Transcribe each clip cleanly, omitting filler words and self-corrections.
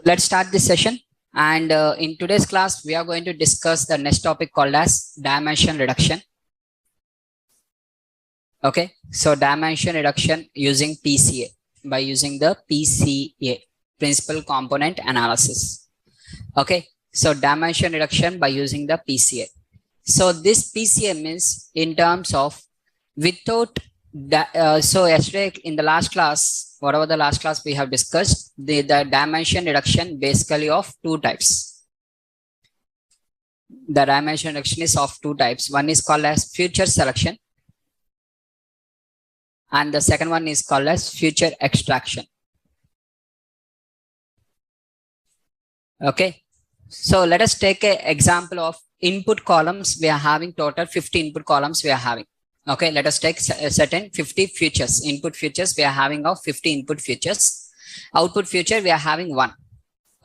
Let's start this session. And in today's class, we are going to discuss the next topic called as dimension reduction. Okay, so dimension reduction using PCA, by using the PCA, principal component analysis. Okay, so dimension reduction by using the PCA. So this PCA means in terms of without so yesterday in the last class, whatever the last class we have discussed, the dimension reduction basically of two types. The dimension reduction is of two types. One is called as feature selection, and the second one is called as feature extraction. Okay, so let us take an example of input columns. We are having total 50 input columns we are having. Okay, let us take a certain 50 features. Input features we are having of 50 input features. Output feature we are having one.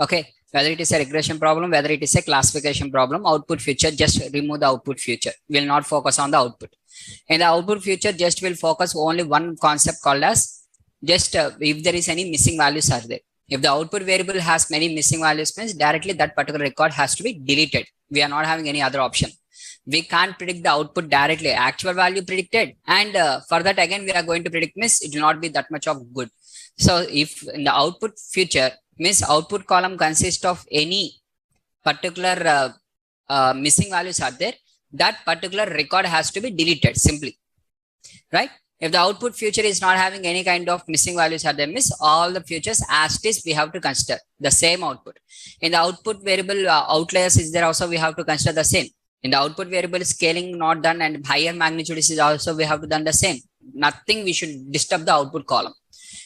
Okay, whether it is a regression problem, whether it is a classification problem, output feature, just remove the output feature. Will not focus on the output. In the output feature, just will focus only one concept called as just if there is any missing values are there. If the output variable has many missing values, means directly that particular record has to be deleted. We are not having any other option. We can't predict the output directly. Actual value predicted, and for that again we are going to predict, means it will not be that much of good. So if in the output feature, means output column consists of any particular missing values are there, that particular record has to be deleted simply, right? If the output feature is not having any kind of missing values are there, means all the features as it is we have to consider the same output. In the output variable outliers is there also, we have to consider the same. In the output variable scaling not done and higher magnitude is also we have to done the same. Nothing we should disturb the output column.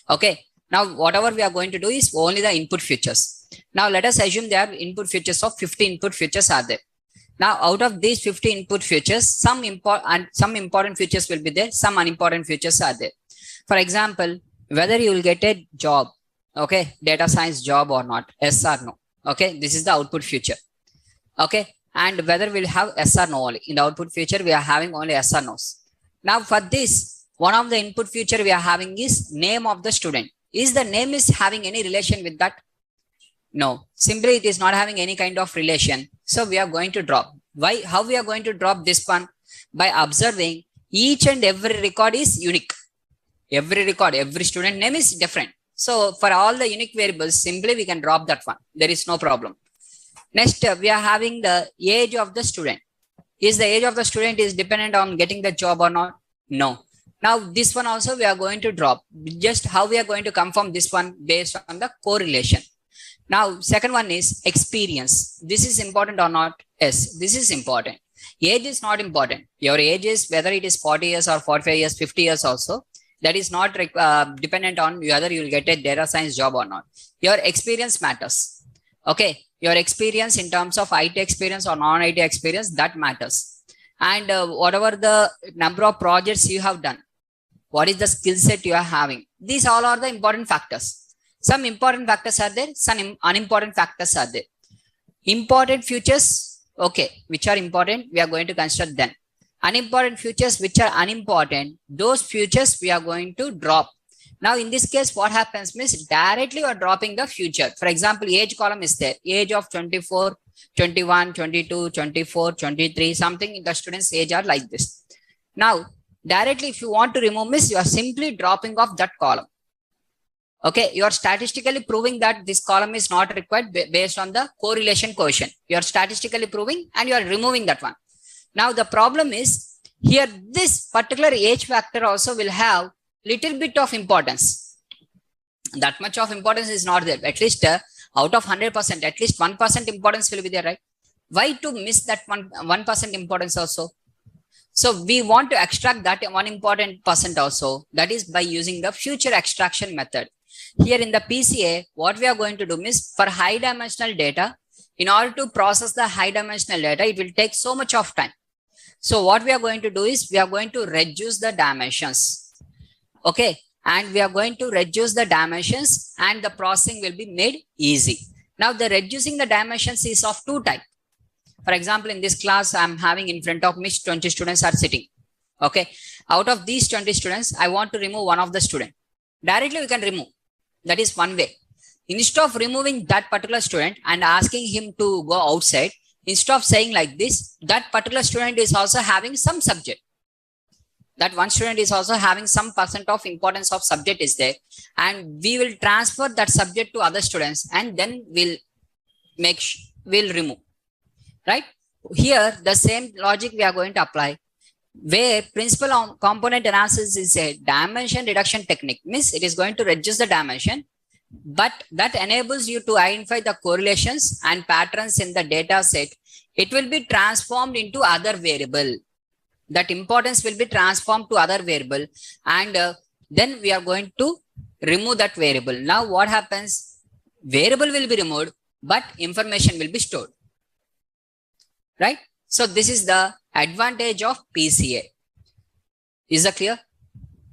Okay. Now whatever we are going to do is only the input features. Now let us assume there are input features of 50 input features are there. Now out of these 50 input features, some important features will be there, some unimportant features are there. For example, whether you will get a job, okay, data science job or not, yes or no. Okay, this is the output feature. Okay. And whether we'll have yes or no only. In the output feature, we are having only yes or no's. Now for this, one of the input feature we are having is name of the student. Is the name is having any relation with that? No, simply it is not having any kind of relation. So we are going to drop. Why? How we are going to drop this one? By observing each and every record is unique. Every record, every student name is different. So for all the unique variables, simply we can drop that one. There is no problem. Next, we are having the age of the student. Is the age of the student is dependent on getting the job or not? No. Now this one also we are going to drop. Just how we are going to confirm this one based on the correlation. Now second one is experience. This is important or not? Yes, this is important. Age is not important. Your age is whether it is 40 years or 45 years, 50 years also. That is not dependent on whether you will get a data science job or not. Your experience matters. Okay. Your experience in terms of IT experience or non-IT experience, that matters. And whatever the number of projects you have done, what is the skill set you are having, these all are the important factors. Some important factors are there, some unimportant factors are there. Important features, okay, which are important, we are going to consider them. Unimportant features which are unimportant, those features we are going to drop. Now, in this case, what happens means directly you are dropping the future. For example, age column is there. Age of 24, 21, 22, 24, 23, something the student's age are like this. Now, directly if you want to remove means you are simply dropping off that column. Okay, you are statistically proving that this column is not required based on the correlation coefficient. You are statistically proving and you are removing that one. Now, the problem is here this particular age factor also will have little bit of importance. That much of importance is not there. At least out of 100%, at least 1% importance will be there, right? Why to miss that 1% importance also? So we want to extract that 1 important percent also. That is by using the feature extraction method. Here in the PCA, what we are going to do is for high dimensional data, in order to process the high dimensional data, it will take so much of time. So what we are going to do is we are going to reduce the dimensions. Okay, and we are going to reduce the dimensions and the processing will be made easy. Now the reducing the dimensions is of two types. For example, in this class, I'm having in front of me 20 students are sitting. Okay, out of these 20 students, I want to remove one of the student. Directly we can remove. That is one way. instead of removing that particular student and asking him to go outside, instead of saying like this, that particular student is also having some subject. That one student is also having some percent of importance of subject is there, and we will transfer that subject to other students, and then we'll remove, right? Here, the same logic we are going to apply, where principal component analysis is a dimension reduction technique, means it is going to reduce the dimension, but that enables you to identify the correlations and patterns in the data set. It will be transformed into other variable. That importance will be transformed to other variable, and then we are going to remove that variable. Now what happens? Variable will be removed, but information will be stored, right? So this is the advantage of PCA. Is that clear?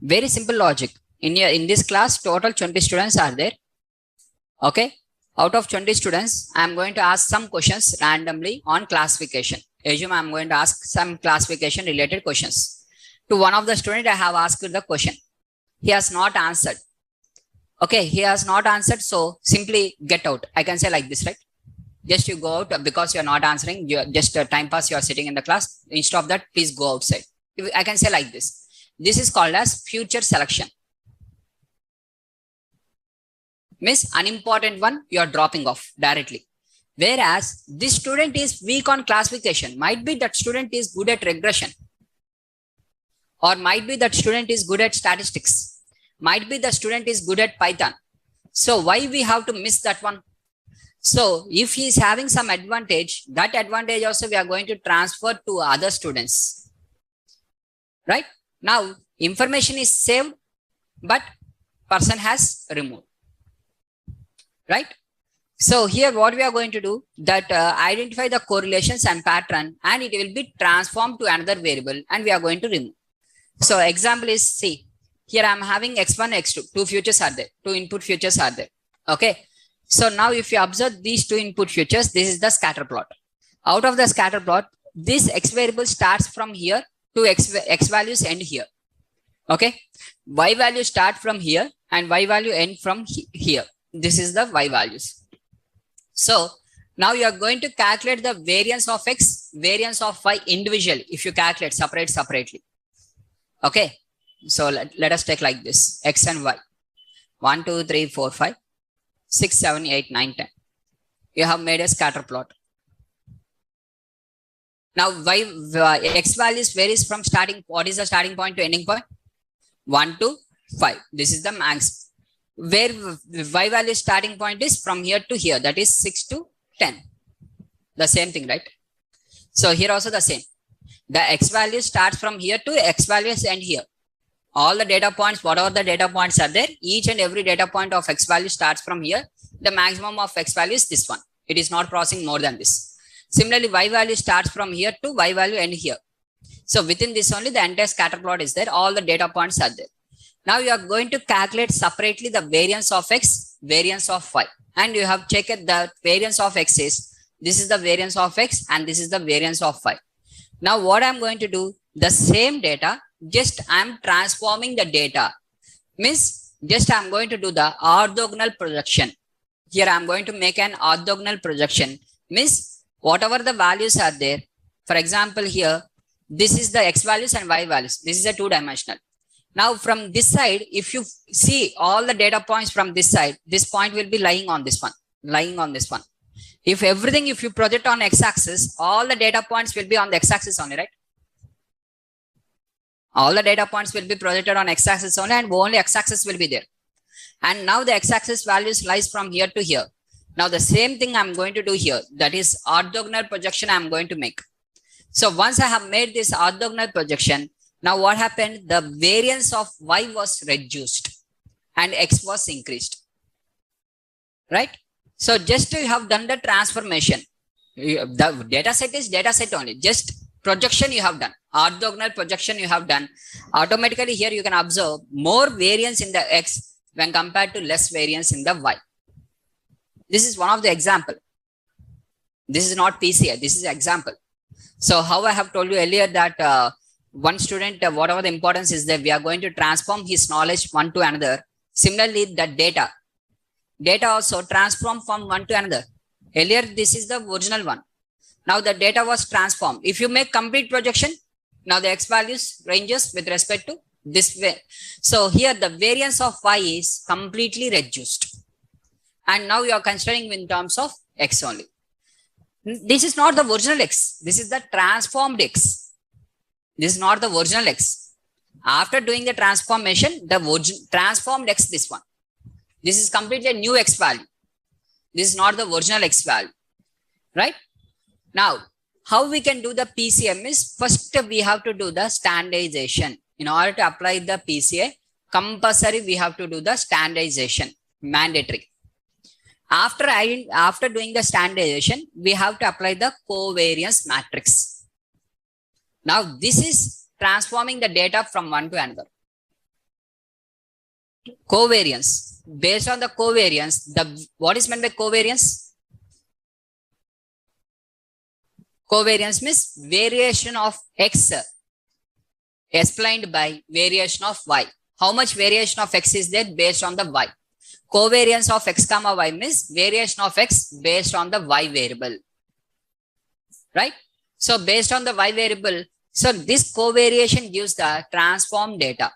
Very simple logic. In this class, total 20 students are there. Okay. Out of 20 students, I am going to ask some questions randomly on classification. Assume I am going to ask some classification related questions. To one of the students, I have asked the question. He has not answered. Okay, he has not answered. So simply get out. I can say like this, right? Just you go out because you are not answering. You just time pass. You are sitting in the class. Instead of that, please go outside. I can say like this. This is called as future selection. Means unimportant one, you are dropping off directly. Whereas this student is weak on classification. Might be that student is good at regression. Or might be that student is good at statistics. Might be the student is good at Python. So why we have to miss that one? So if he is having some advantage, that advantage also we are going to transfer to other students. Right? Now information is saved, but person has removed. Right? So here what we are going to do, that identify the correlations and pattern, and it will be transformed to another variable, and we are going to remove. So example is, see, here I am having x1, x2, two futures are there, two input futures are there. Okay. So now if you observe these two input futures, this is the scatter plot. Out of the scatter plot, this x variable starts from here to x values end here. Okay. Y value start from here and y value end from here. This is the y values. So now you are going to calculate the variance of x, variance of y individually. If you calculate separately. Okay. So let us take like this, x and y. 1, 2, 3, 4, 5, 6, 7, 8, 9, 10. You have made a scatter plot. Now x values varies from starting. What is the starting point to ending point? 1 to 5. This is the max. Where y value starting point is from here to here, that is 6 to 10. The same thing, right? So here also the same. The x value starts from here to x values end here. All the data points, whatever the data points are there, each and every data point of x value starts from here. The maximum of x value is this one. It is not crossing more than this. Similarly, y value starts from here to y value end here. So within this only the entire scatter plot is there. All the data points are there. Now you are going to calculate separately the variance of x, variance of y. And you have checked the variance of x is, this is the variance of x and this is the variance of y. Now what I'm going to do, the same data, just I'm transforming the data. Means just I'm going to do the orthogonal projection. Here I'm going to make an orthogonal projection. Means whatever the values are there. For example, here, this is the x values and y values. This is a two-dimensional. Now from this side, if you see all the data points from this side, this point will be lying on this one, lying on this one. If everything, if you project on x-axis, all the data points will be on the x-axis only, right? All the data points will be projected on x-axis only, and only x-axis will be there. And now the x-axis values lies from here to here. Now the same thing I'm going to do here, that is orthogonal projection I'm going to make. So once I have made this orthogonal projection, now what happened? The variance of y was reduced and x was increased, right? So just you have done the transformation. The data set is data set only. Just projection you have done. Orthogonal projection you have done. Automatically here you can observe more variance in the x when compared to less variance in the y. This is one of the example. This is not PCA. This is example. So how I have told you earlier that one student, whatever the importance is there, we are going to transform his knowledge one to another. Similarly, the data. data also transformed from one to another. Earlier, this is the original one. Now the data was transformed. If you make complete projection, now the x values ranges with respect to this way. So here the variance of y is completely reduced. And now you are considering in terms of x only. This is not the original x. This is the transformed x. This is not the original x. After doing the transformation, the transformed x, this one. This is completely a new x value. This is not the original x value. Right? Now, how we can do the PCM is, first we have to do the standardization. In order to apply the PCA, compulsory we have to do the standardization, mandatory. After doing the standardization, we have to apply the covariance matrix. Now, this is transforming the data from one to another. Covariance. Based on the covariance, what is meant by covariance? Covariance means variation of x explained by variation of y. How much variation of x is there based on the y? Covariance of x comma y means variation of x based on the y variable. Right? So based on the y variable, so this covariation gives the transformed data.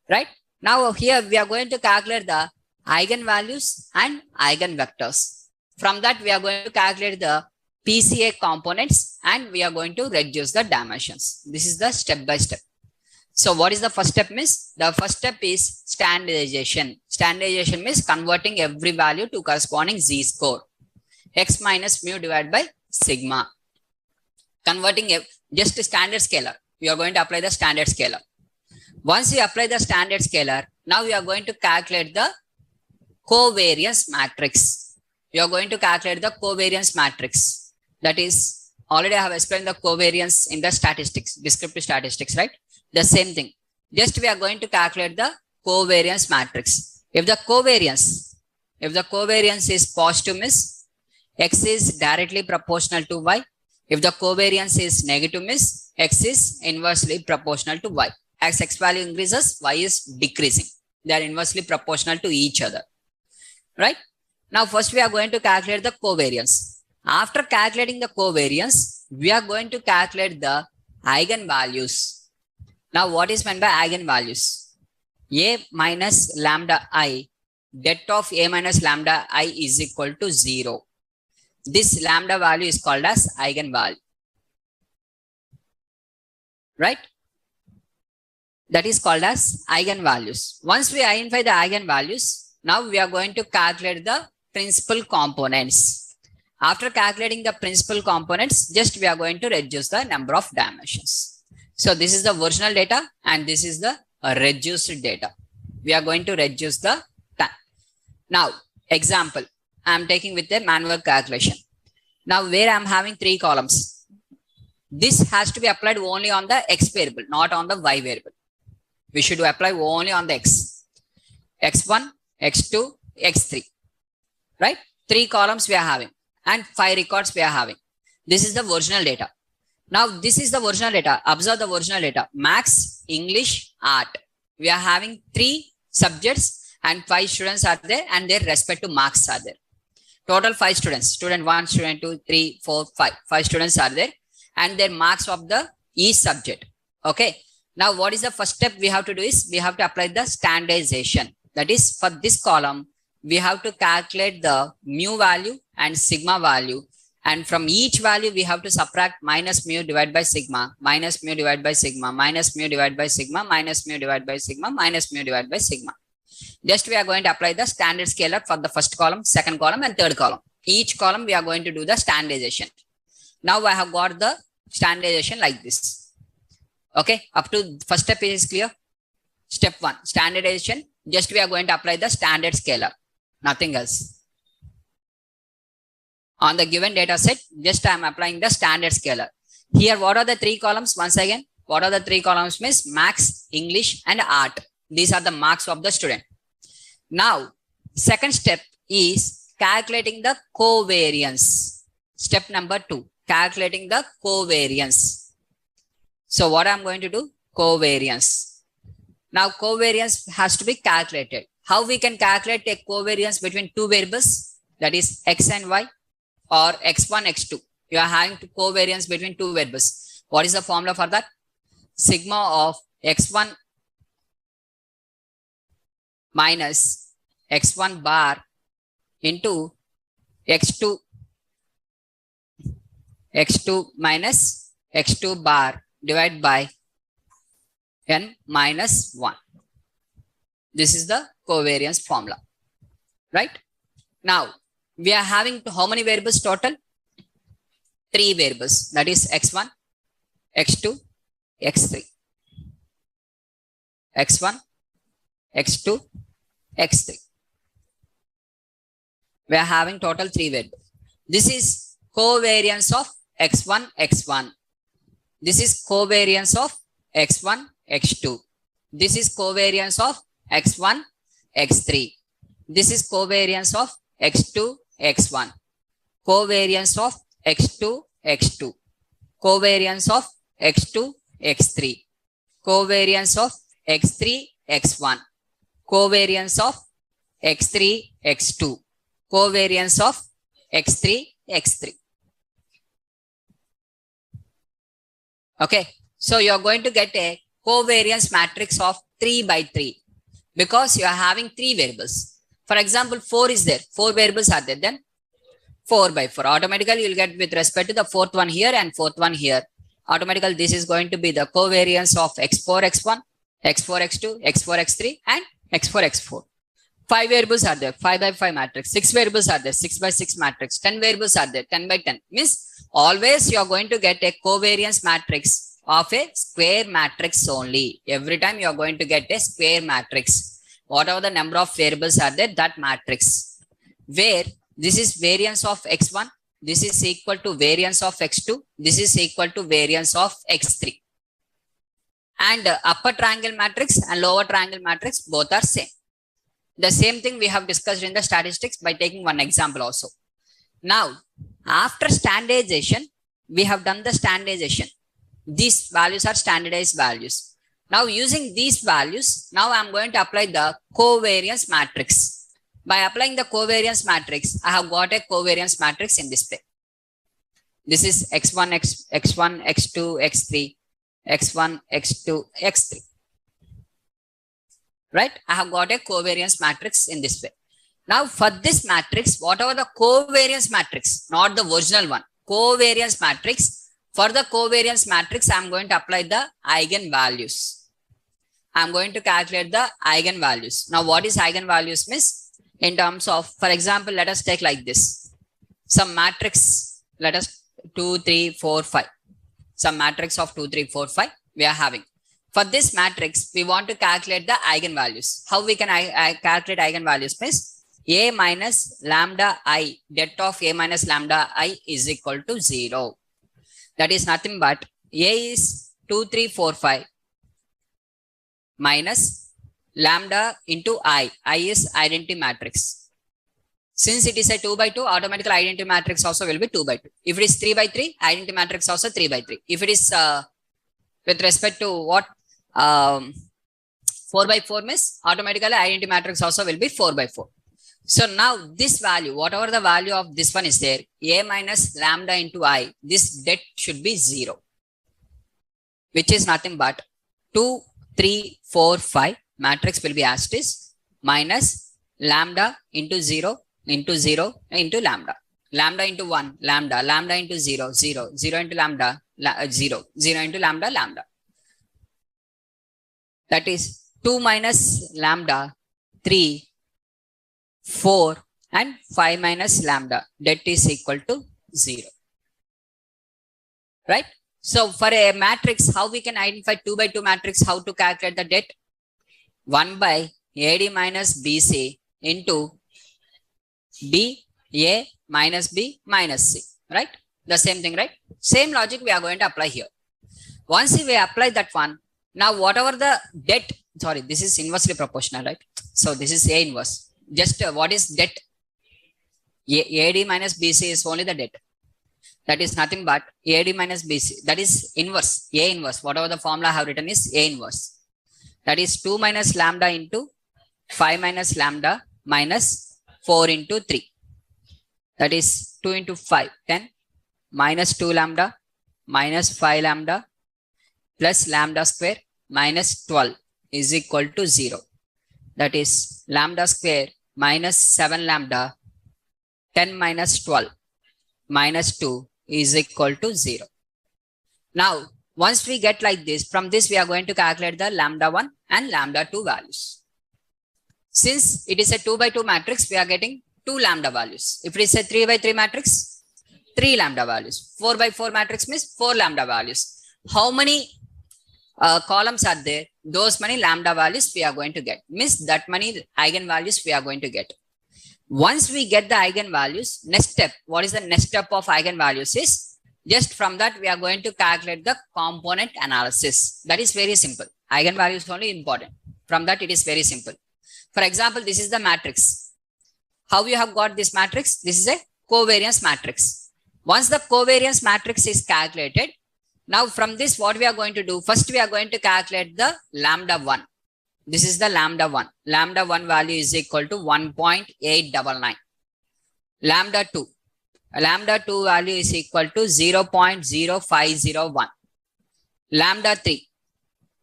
Right? Now here we are going to calculate the eigenvalues and eigenvectors. From that we are going to calculate the PCA components and we are going to reduce the dimensions. This is the step by step. So what is the first step means? The first step is standardization. Standardization means converting every value to corresponding z-score. X minus mu divided by sigma. Converting just a standard scalar. We are going to apply the standard scalar. Once we apply the standard scalar, now we are going to calculate the covariance matrix. We are going to calculate the covariance matrix. That is, already I have explained the covariance in the statistics, descriptive statistics, right? The same thing. Just we are going to calculate the covariance matrix. If the covariance is positive means x is directly proportional to y. If the covariance is negative means x is inversely proportional to y. As x value increases, y is decreasing. They are inversely proportional to each other. Right? Now first we are going to calculate the covariance. After calculating the covariance, we are going to calculate the eigenvalues. Now, what is meant by eigenvalues? A minus lambda I, det of A minus lambda I is equal to 0. This lambda value is called as eigenvalue. Right? That is called as eigenvalues. Once we identify the eigenvalues, now we are going to calculate the principal components. After calculating the principal components, just we are going to reduce the number of dimensions. So this is the original data and this is the reduced data. We are going to reduce the time. Now, example, I am taking with a manual calculation. Now, where I am having 3 columns. This has to be applied only on the x variable, not on the y variable. We should apply only on the x. x1, x2, x3. Right? 3 columns we are having. And 5 records we are having. This is the original data. Now, this is the original data. Observe the original data. Maths, English, art. We are having 3 subjects and 5 students are there and their respective marks are there. Total 5 students. Student 1, student 2, 3, 4, 5. 5 students are there and their marks of the each subject. Okay. Now, what is the first step we have to do is we have to apply the standardization. That is, for this column, we have to calculate the mu value and sigma value. And from each value, we have to subtract minus mu divided by sigma, minus mu divided by sigma, minus mu divided by sigma, minus mu divided by sigma, minus mu divided by sigma. Just we are going to apply the standard scalar for the first column, second column, and third column. Each column, we are going to do the standardization. Now I have got the standardization like this. Okay, up to first step is clear. Step 1, standardization. Just we are going to apply the standard scalar. Nothing else. On the given data set, just I am applying the standard scalar. Here, what are the 3 columns? Once again, what are the 3 columns? Means Maths, English, and art. These are the marks of the student. Now, second step is calculating the covariance. Step number 2, calculating the covariance. So what I'm going to do? Covariance. Now, covariance has to be calculated. how we can calculate a covariance between two variables, that is x and y, or x1, x2. You are having covariance between two variables. What is the formula for that? Sigma of x1 minus x1 bar into x2 minus x2 bar divided by n minus 1. This is the covariance formula, right? Now, we are having how many variables total? 3 variables, that is x1, x2, x3. x1, x2, x3. We are having total 3 variables. This is covariance of x1, x1. This is covariance of x1, x2. This is covariance of x1, x3. This is covariance of x2, x1. Covariance of x2, x2. Covariance of x2, x3. Covariance of x3, x1. Covariance of x3, x2. Covariance of x3, x3. Okay, so you are going to get a covariance matrix of 3 by 3 because you are having 3 variables. For example, 4 is there, 4 variables are there, then 4 by 4. Automatically, you will get with respect to the 4th one here and 4th one here. Automatically, this is going to be the covariance of x4, x1, x4, x2, x4, x3, and x4, x4. 5 variables are there, 5 by 5 matrix. 6 variables are there, 6 by 6 matrix. 10 variables are there, 10 by 10. Means always you are going to get a covariance matrix of a square matrix only. Every time you are going to get a square matrix. Whatever the number of variables are there, that matrix. Where this is variance of x1, this is equal to variance of x2, this is equal to variance of x3. And upper triangle matrix and lower triangle matrix both are same. The same thing we have discussed in the statistics by taking one example also. Now, after standardization, we have done the standardization. These values are standardized values. Now, using these values, now I am going to apply the covariance matrix. By applying the covariance matrix, I have got a covariance matrix in this way. This is x1, x1, x2, x3, x1, x2, x3. Right? I have got a covariance matrix in this way. Now, for this matrix, whatever the covariance matrix, not the original one, covariance matrix, for the covariance matrix, I am going to apply the eigenvalues. I am going to calculate the eigenvalues. Now, what is eigenvalues means? In terms of, for example, let us take like this. Some matrix, let us 2, 3, 4, 5. Some matrix of 2, 3, 4, 5 we are having. For this matrix, we want to calculate the eigenvalues. How we can calculate eigenvalues means A minus lambda I, det of A minus lambda I is equal to 0. That is nothing but A is 2, 3, 4, 5 minus lambda into I. I is identity matrix. Since it is a 2 by 2, automatically identity matrix also will be 2 by 2. If it is 3 by 3, identity matrix also 3 by 3. If it is with respect to what 4 by 4 means, automatically identity matrix also will be 4 by 4. So now this value, whatever the value of this one is there, A minus lambda into I, this det should be 0. Which is nothing but 2, 3, 4, 5 matrix will be as it is minus lambda into 0 into 0 into lambda. Lambda into 1, lambda, lambda into 0, 0, 0 into lambda, 0, 0 into lambda, lambda. That is 2 minus lambda, 3, 4 and 5 minus lambda. Det is equal to 0. Right? So for a matrix, how we can identify 2 by 2 matrix, how to calculate the det? 1 by AD minus BC into BA minus B minus C. Right? The same thing, right? Same logic we are going to apply here. Once we apply that one, now whatever the det, sorry, this is inversely proportional, right? So this is A inverse. Just what is det? AD minus BC is only the det. That is nothing but AD minus BC. That is inverse, A inverse. Whatever the formula I have written is A inverse. That is 2 minus lambda into 5 minus lambda minus 4 into 3. That is 2 into 5, 10, minus 2 lambda minus 5 lambda plus lambda square minus 12 is equal to 0. That is lambda square minus 7 lambda, 10 minus 12 minus 2 is equal to 0. Now, once we get like this, from this we are going to calculate the lambda 1 and lambda 2 values. Since it is a 2 by 2 matrix, we are getting 2 lambda values. If it is a 3 by 3 matrix, 3 lambda values. 4 by 4 matrix means 4 lambda values. How many columns are there? Those many lambda values we are going to get. Means that many eigenvalues we are going to get. Once we get the eigenvalues, next step, what is the next step of eigenvalues is, just from that we are going to calculate the component analysis. That is very simple. Eigenvalues only important. From that it is very simple. For example, this is the matrix. How you have got this matrix? This is a covariance matrix. Once the covariance matrix is calculated, now from this what we are going to do? First we are going to calculate the lambda 1. This is the lambda 1. Lambda 1 value is equal to 1.899. Lambda 2. Lambda 2 value is equal to 0.0501. Lambda 3.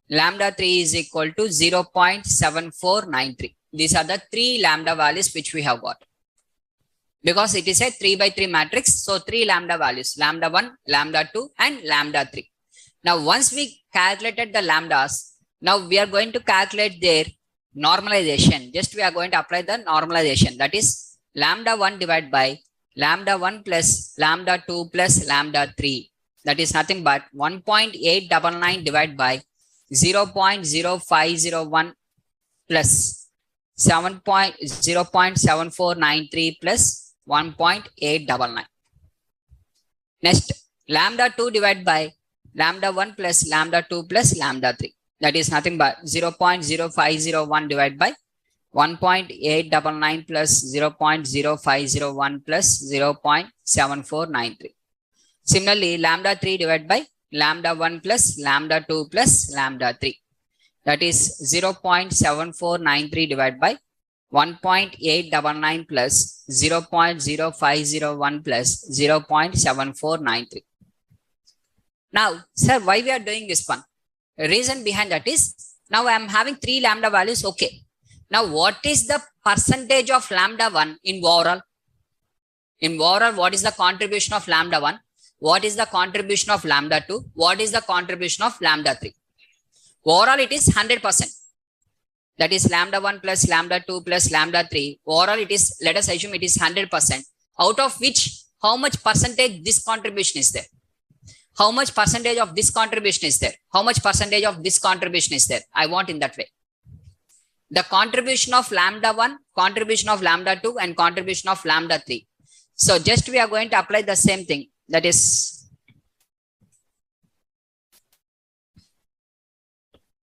Lambda 3 is equal to 0.7493. These are the 3 lambda values which we have got. Because it is a 3 by 3 matrix, so 3 lambda values, lambda 1, lambda 2 and lambda 3. Now once we calculated the lambdas, now we are going to calculate their normalization. Just we are going to apply the normalization. That is lambda 1 divided by lambda 1 plus lambda 2 plus lambda 3. That is nothing but 1.899 divided by 0.0501 plus 0.7493 plus 1.899. Next, lambda 2 divided by lambda 1 plus lambda 2 plus lambda 3. That is nothing but 0.0501 divided by 1.899 plus 0.0501 plus 0.7493. Similarly, lambda 3 divided by lambda 1 plus lambda 2 plus lambda 3. That is 0.7493 divided by 1.899 plus 0.0501 plus 0.7493. Now, sir, why we are doing this one? The reason behind that is, now I am having 3 lambda values. Okay. Now, what is the percentage of lambda 1 in overall? In overall, what is the contribution of lambda 1? What is the contribution of lambda 2? What is the contribution of lambda 3? Overall, it is 100%. That is lambda 1 plus lambda 2 plus lambda 3. Overall, it is, let us assume it is 100%. Out of which, how much percentage this contribution is there? How much percentage of this contribution is there? How much percentage of this contribution is there? I want in that way. The contribution of lambda 1, contribution of lambda 2 and contribution of lambda 3. So just we are going to apply the same thing. That is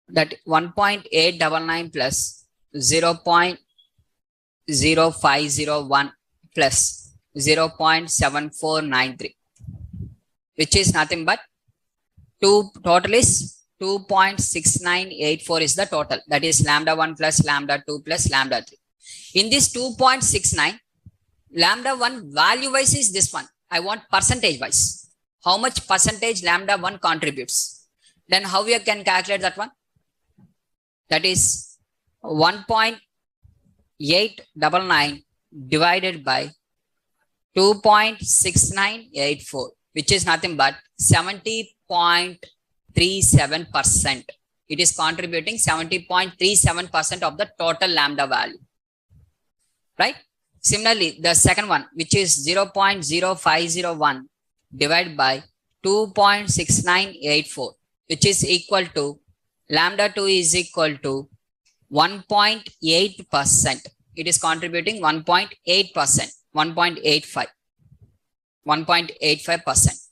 that 1.899 plus 0.0501 plus 0.7493, which is nothing but total is 2.6984 is the total. That is lambda 1 plus lambda 2 plus lambda 3. In this 2.69, lambda 1 value wise is this one. I want percentage wise. How much percentage lambda 1 contributes? Then how we can calculate that one? That is 1.899 divided by 2.6984, which is nothing but 70.37%. It is contributing 70.37% of the total lambda value. Right? Similarly, the second one, which is 0.0501 divided by 2.6984, which is equal to lambda 2 is equal to 1.8%. It is contributing 1.8%, 1.85%.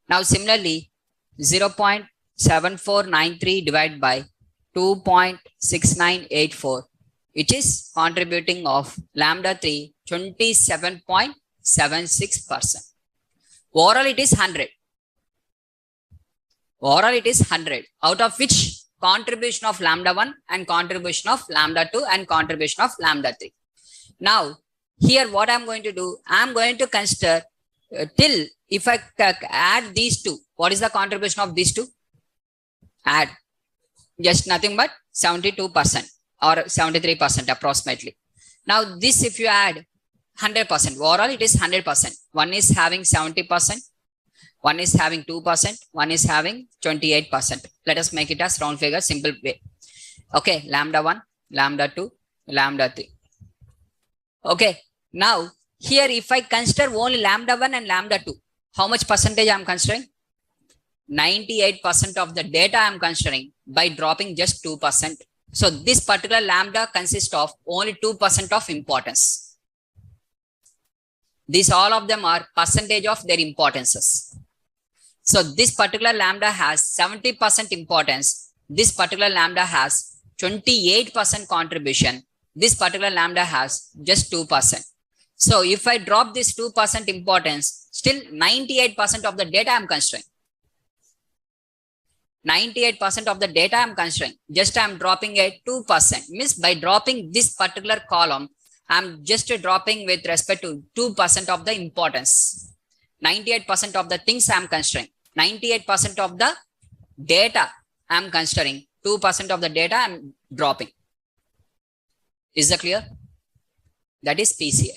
Now, similarly, 0.7493 divided by 2.6984, which is contributing of lambda 3, 27.76%. Overall, it is 100. Overall, it is 100. Out of which contribution of lambda 1 and contribution of lambda 2 and contribution of lambda 3. Now, here what I'm going to do, I'm going to consider till if I add these two, what is the contribution of these two? Add just nothing but 72% or 73% approximately. Now, this if you add 100%, overall it is 100%. One is having 70%, one is having 2%, one is having 28%. Let us make it as round figure, simple way. Okay, lambda 1, lambda 2, lambda 3. Okay, now here if I consider only lambda 1 and lambda 2, how much percentage I am considering? 98% of the data I am considering by dropping just 2%. So this particular lambda consists of only 2% of importance. These all of them are percentage of their importances. So this particular lambda has 70% importance. This particular lambda has 28% contribution. This particular lambda has just 2%. So if I drop this 2% importance, still 98% of the data I'm considering. 98% of the data I'm considering. Just I'm dropping a 2%. Means by dropping this particular column, I'm just dropping with respect to 2% of the importance. 98% of the things I'm considering. 98% of the data I'm considering. 2% of the data I'm dropping. Is that clear? That is PCA.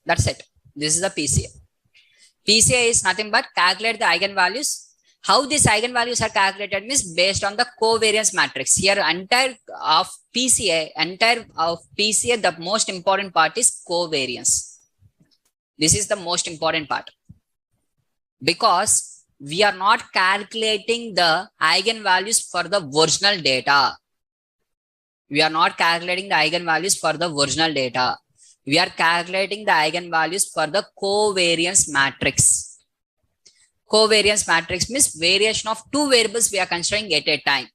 That's it. This is the PCA. PCA is nothing but calculate the eigenvalues. How these eigenvalues are calculated means based on the covariance matrix. Here, entire of PCA, the most important part is covariance. This is the most important part. Because we are not calculating the eigenvalues for the original data. We are not calculating the eigenvalues for the original data. We are calculating the eigenvalues for the covariance matrix. Covariance matrix means variation of two variables we are considering at a time.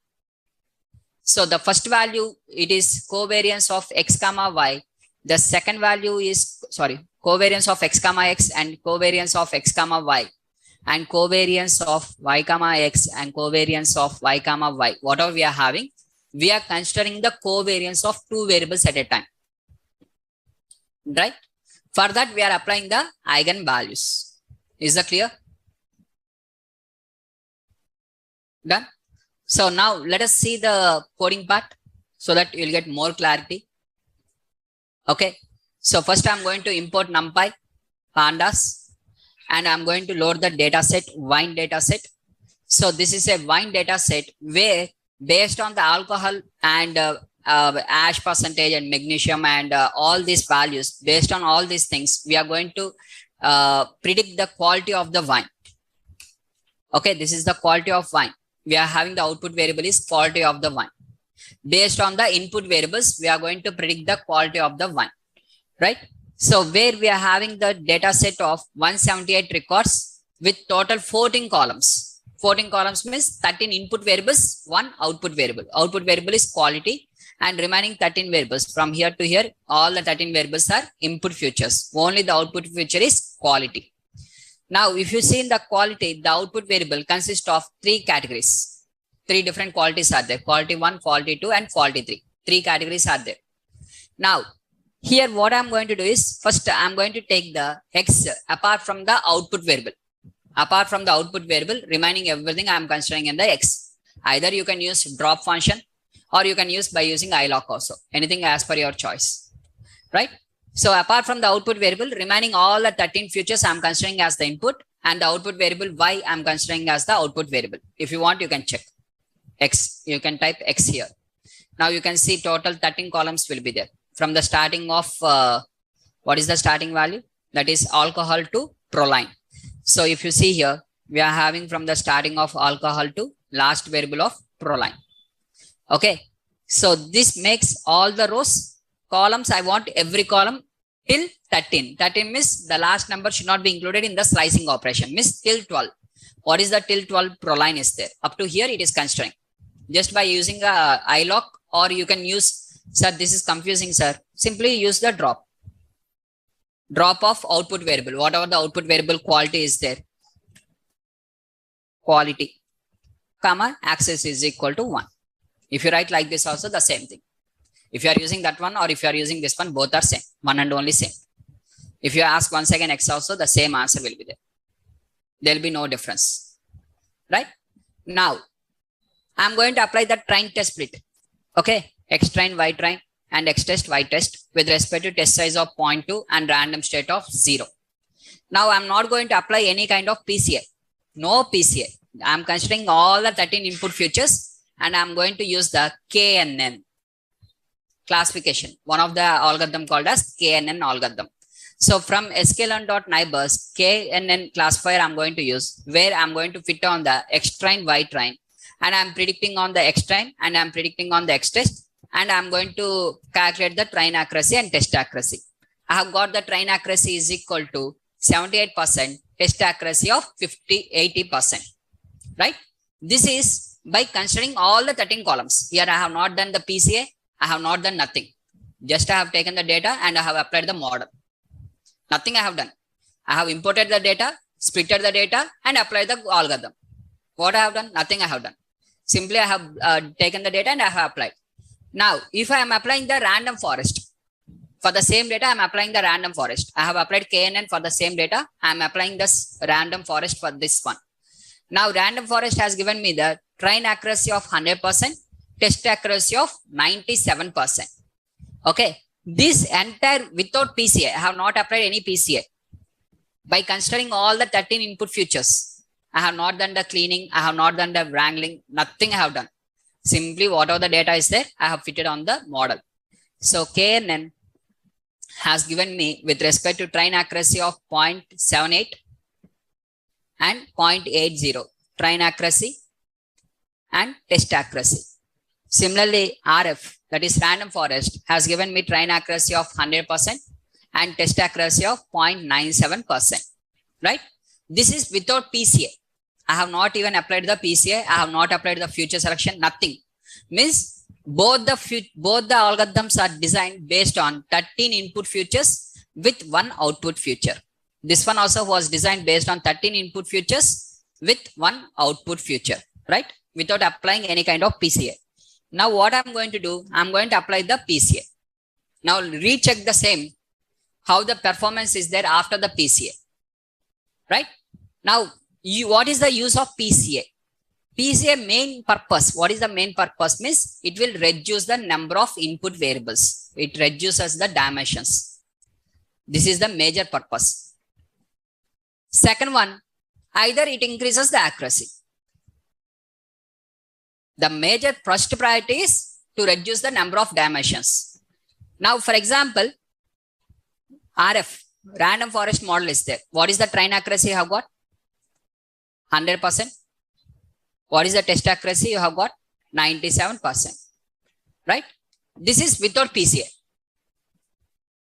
So the first value, it is covariance of x comma y. The second value is, covariance of x comma x and covariance of x comma y. And covariance of y comma x and covariance of y comma y. Whatever we are having, we are considering the covariance of two variables at a time. Right? For that, we are applying the eigenvalues. Is that clear? Done? So now let us see the coding part so that you will get more clarity. Okay. So first I'm going to import NumPy, pandas, and I'm going to load the data set, wine data set. So this is a wine data set where based on the alcohol and ash percentage and magnesium and all these values, based on all these things, we are going to predict the quality of the wine. Okay, this is the quality of wine. We are having the output variable is quality of the wine. Based on the input variables, we are going to predict the quality of the wine, right? So where we are having the data set of 178 records with total 14 columns. 14 columns means 13 input variables, 1 output variable. Output variable is quality and remaining 13 variables. From here to here, all the 13 variables are input features. Only the output feature is quality. Now, if you see in the quality, the output variable consists of 3 categories. 3 different qualities are there. Quality 1, quality 2 and quality 3. 3 categories are there. Now, here what I'm going to do is, first I'm going to take the x apart from the output variable. Apart from the output variable, remaining everything I'm considering in the x. Either you can use drop function or you can use by using iloc also. Anything as per your choice. Right? So apart from the output variable, remaining all the 13 features I'm considering as the input, and the output variable y I'm considering as the output variable. If you want, you can check x. You can type x here. Now you can see total 13 columns will be there. From the starting of, what is the starting value? That is alcohol to proline. So if you see here, we are having from the starting of alcohol to last variable of proline. Okay. So this makes all the rows, columns, I want every column till 13. 13 means the last number should not be included in the slicing operation. Means till 12. What is the till 12 proline is there? Up to here it is considering. Just by using a iloc, or you can use, sir, this is confusing, sir. Simply use the drop. Drop of output variable. Whatever the output variable quality is there. Quality. comma, access is equal to 1. If you write like this also, the same thing. If you are using that one or if you are using this one, both are same, one and only same. If you ask once again X also, the same answer will be there. There will be no difference, right? Now, I'm going to apply the train test split. Okay, X train, Y train and X test, Y test with respect to test size of 0.2 and random state of 0. Now, I'm not going to apply any kind of PCA. No PCA. I'm considering all the 13 input features and I'm going to use the KNN classification, one of the algorithm called as KNN algorithm. So from sklearn.neighbors, KNN classifier I'm going to use, where I'm going to fit on the X train, Y train, and I'm predicting on the X train and I'm predicting on the X test, and I'm going to calculate the train accuracy and test accuracy. I have got the train accuracy is equal to 78%, test accuracy of 80%, right? This is by considering all the 13 columns. Here I have not done the PCA, I have not done nothing. Just I have taken the data and I have applied the model. Nothing I have done. I have imported the data, splitted the data and applied the algorithm. What I have done? Nothing I have done. Simply I have taken the data and I have applied. Now, if I am applying the random forest, for the same data, I am applying the random forest. I have applied KNN for the same data. I am applying this random forest for this one. Now, random forest has given me the train accuracy of 100%, test accuracy of 97%. Okay. This entire without PCA, I have not applied any PCA. By considering all the 13 input features, I have not done the cleaning, I have not done the wrangling, nothing I have done. Simply whatever the data is there, I have fitted on the model. So KNN has given me with respect to train accuracy of 0.78 and 0.80 train accuracy and test accuracy. Similarly, RF, that is random forest, has given me train accuracy of 100% and test accuracy of 0.97%, right? This is without PCA. I have not even applied the PCA. I have not applied the future selection, nothing. Means both the algorithms are designed based on 13 input features with one output feature. This one also was designed based on 13 input features with one output feature, right? Without applying any kind of PCA. Now what I'm going to do, I'm going to apply the PCA. Now recheck the same, how the performance is there after the PCA, right? Now, what is the use of PCA? PCA main purpose, what is the main purpose? Means it will reduce the number of input variables. It reduces the dimensions. This is the major purpose. Second one, either it increases the accuracy. The major first priority is to reduce the number of dimensions. Now, for example, RF, random forest model is there. What is the train accuracy you have got? 100%. What is the test accuracy you have got? 97%. Right? This is without PCA.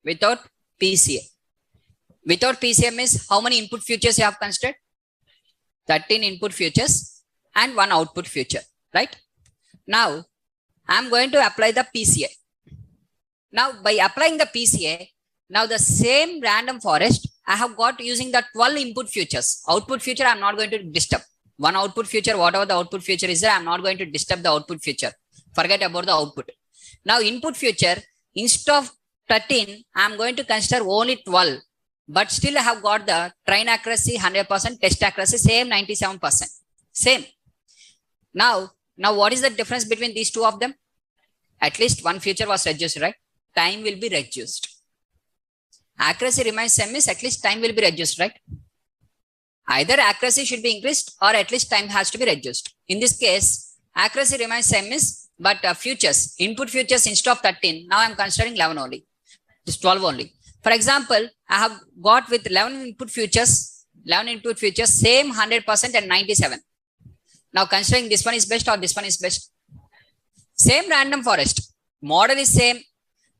Without PCA. Without PCA means how many input features you have considered? 13 input features and one output feature. Right? Now, I am going to apply the PCA. Now, by applying the PCA, now the same random forest, I have got using the 12 input features. Output feature, I am not going to disturb. One output feature, whatever the output feature is there, I am not going to disturb the output feature. Forget about the output. Now, input feature, instead of 13, I am going to consider only 12. But still, I have got the train accuracy 100%, test accuracy same 97%. Same. Now, what is the difference between these two of them? At least one feature was reduced, right? Time will be reduced. Accuracy remains same, means at least time will be reduced, right? Either accuracy should be increased or at least time has to be reduced. In this case, accuracy remains same, means but features, input features instead of 13, now I am considering 11 only. This 12 only. For example, I have got with 11 input features, same 100% and 97. Now considering this one is best or this one is best. Same random forest. Model is same.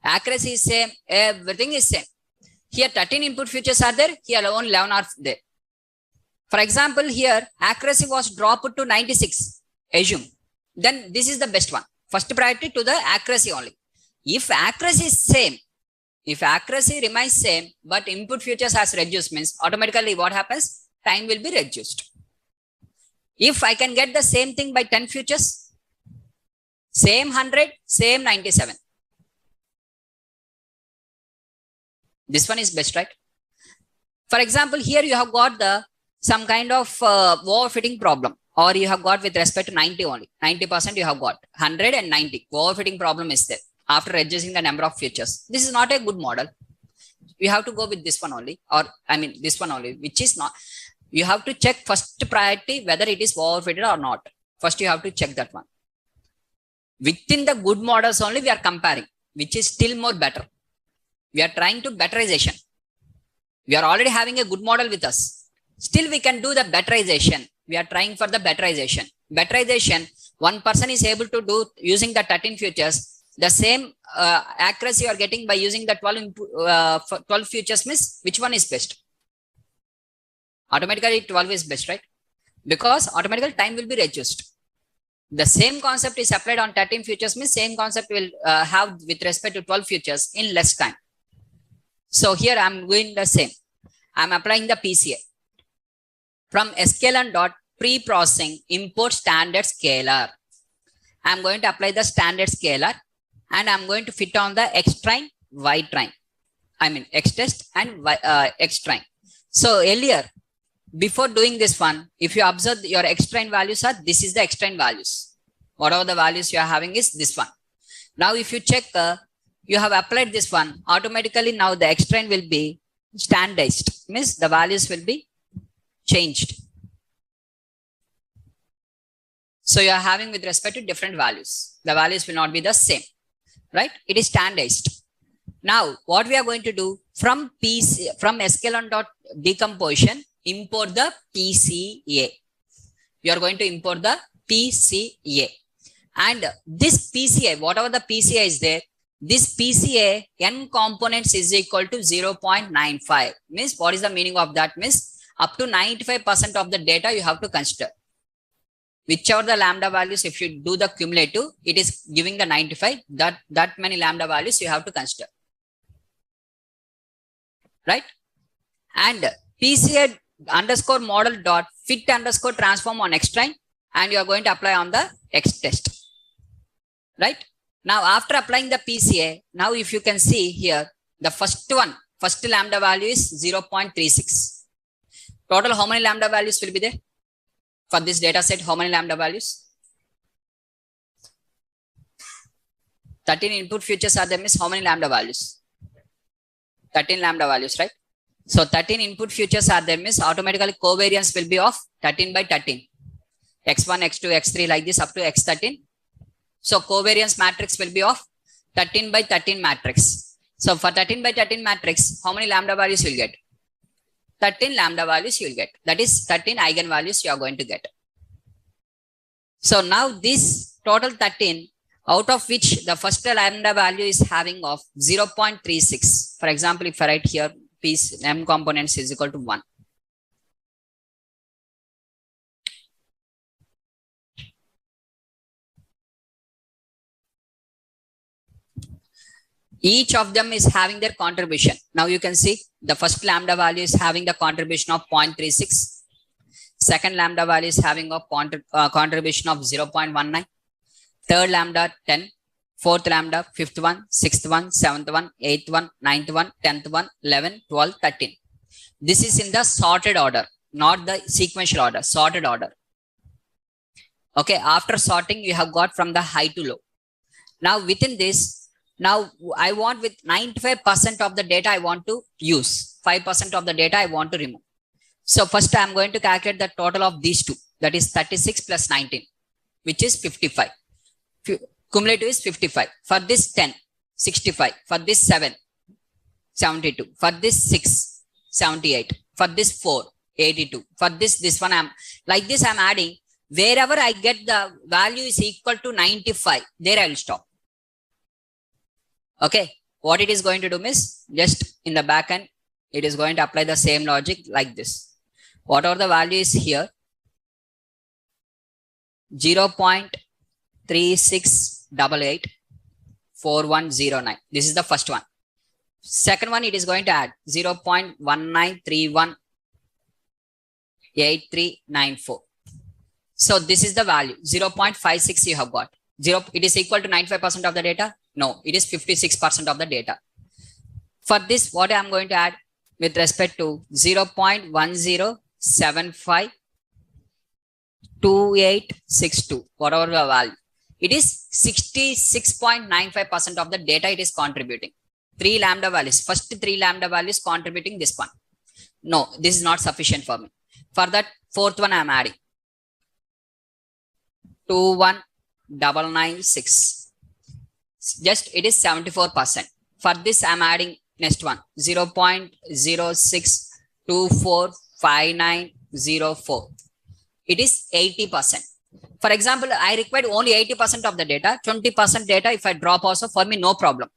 Accuracy is same. Everything is same. Here 13 input features are there. Here only 11 are there. For example, here accuracy was dropped to 96. Assume. Then this is the best one. First priority to the accuracy only. If accuracy is same, if accuracy remains same, but input features has reduced, means automatically what happens? Time will be reduced. If I can get the same thing by 10 futures, same 100, same 97. This one is best, right? For example, here you have got some kind of overfitting problem, or you have got with respect to 90 only. 90% you have got. 100 and 90. Overfitting problem is there after adjusting the number of futures. This is not a good model. You have to go with this one only, or I mean this one only, which is not. You have to check first priority whether it is overfitted or not. First you have to check that one. Within the good models only we are comparing, which is still more better. We are trying to betterization. We are already having a good model with us. Still we can do the betterization. We are trying for the betterization. Betterization, one person is able to do using the 13 futures. The same accuracy you are getting by using the 12 futures means which one is best? Automatically 12 is best, right? Because automatically time will be reduced. The same concept is applied on 13 futures means same concept will have with respect to 12 futures in less time. So here I am doing the same. I am applying the PCA. From sklearn dot pre-processing import standard scalar. I am going to apply the standard scalar and I am going to fit on the X train, Y train. I mean X test and X train. So earlier, before doing this one, if you observe your X train values are, this is the X train values. Whatever the values you are having is this one. Now if you check, you have applied this one, automatically now the X train will be standardized. Means the values will be changed. So you are having with respect to different values. The values will not be the same, right? It is standardized. Now what we are going to do from sklearn dot decomposition, import the PCA. You are going to import the PCA. And this PCA, whatever the PCA is there, this PCA n components is equal to 0.95. Means what is the meaning of that? Means up to 95% of the data you have to consider. Whichever the lambda values, if you do the cumulative, it is giving the 95. That many lambda values you have to consider. Right? And PCA underscore model dot fit underscore transform on X train, and you are going to apply on the X test. Right? Now after applying the PCA, now if you can see here, the first lambda value is 0.36. Total how many lambda values will be there? For this data set, how many lambda values? 13 input futures are there, means how many lambda values? 13 lambda values, right? So 13 input futures are there, means automatically covariance will be of 13 by 13. X1, X2, X3 like this up to X13. So covariance matrix will be of 13 by 13 matrix. So for 13 by 13 matrix, how many lambda values you will get? 13 lambda values you will get. That is 13 eigenvalues you are going to get. So now this total 13, out of which the first lambda value is having of 0.36. For example, if I write here, piece m components is equal to 1. Each of them is having their contribution. Now you can see the first lambda value is having the contribution of 0.36. Second lambda value is having a contribution of 0.19. Third lambda 10. Fourth lambda 5th one, 6th one, 7th one, 8th one, 9th one, 10th one, 11, 12, 13. This is in the sorted order, not the sequential order, sorted order. Okay, after sorting, you have got from the high to low. Now within this, now I want with 95% of the data I want to use, 5% of the data I want to remove. So first I am going to calculate the total of these two, that is 36 plus 19, which is 55. Cumulative is 55. For this 10, 65. For this 7, 72. For this 6, 78. For this 4, 82. For this one I am like this, I am adding. Wherever I get the value is equal to 95, there I will stop. Okay, what it is going to do is just in the back end, it is going to apply the same logic like this. Whatever the value is here, 0.3688 4109. This is the first one. Second one, it is going to add 0.1931 8394. So this is the value 0.56 you have got. It is equal to 95% of the data. No, it is 56% of the data. For this, what I am going to add with respect to 0.10752862, whatever the value, it is 66.95% of the data it is contributing. 3 lambda values, first 3 lambda values contributing this one. No, this is not sufficient for me. For that, fourth one I am adding 21996. Just it is 74%. For this, I am adding next one 0.06245904. It is 80%. For example, I required only 80% of the data, 20% data. If I drop also, for me, no problem.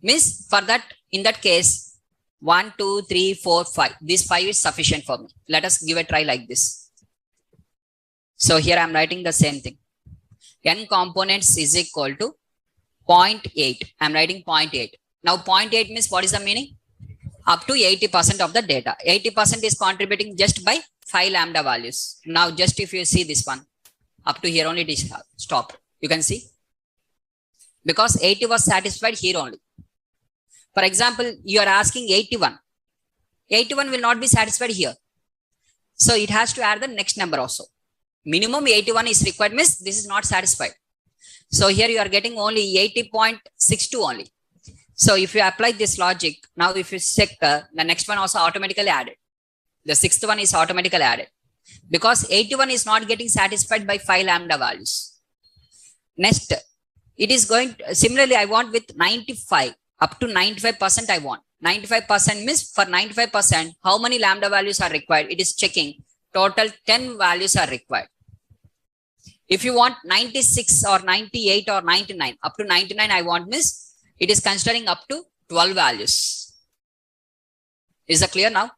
Means for that, in that case, 1, 2, 3, 4, 5. This 5 is sufficient for me. Let us give a try like this. So here I am writing the same thing. N components is equal to 0.8. I am writing 0.8. Now 0.8 means what is the meaning? Up to 80% of the data. 80% is contributing just by 5 lambda values. Now just if you see this one, up to here only it is stop. You can see. Because 80 was satisfied here only. For example, you are asking 81. 81 will not be satisfied here. So it has to add the next number also. Minimum 81 is required means this is not satisfied. So here you are getting only 80.62 only. So if you apply this logic, now if you check the next one also automatically added. The sixth one is automatically added. Because 81 is not getting satisfied by 5 lambda values. Next, it is going to, similarly I want with 95, up to 95% I want. 95% means for 95%, how many lambda values are required? It is checking. Total 10 values are required. If you want 96 or 98 or 99, up to 99 I want means it is considering up to 12 values. Is that clear now?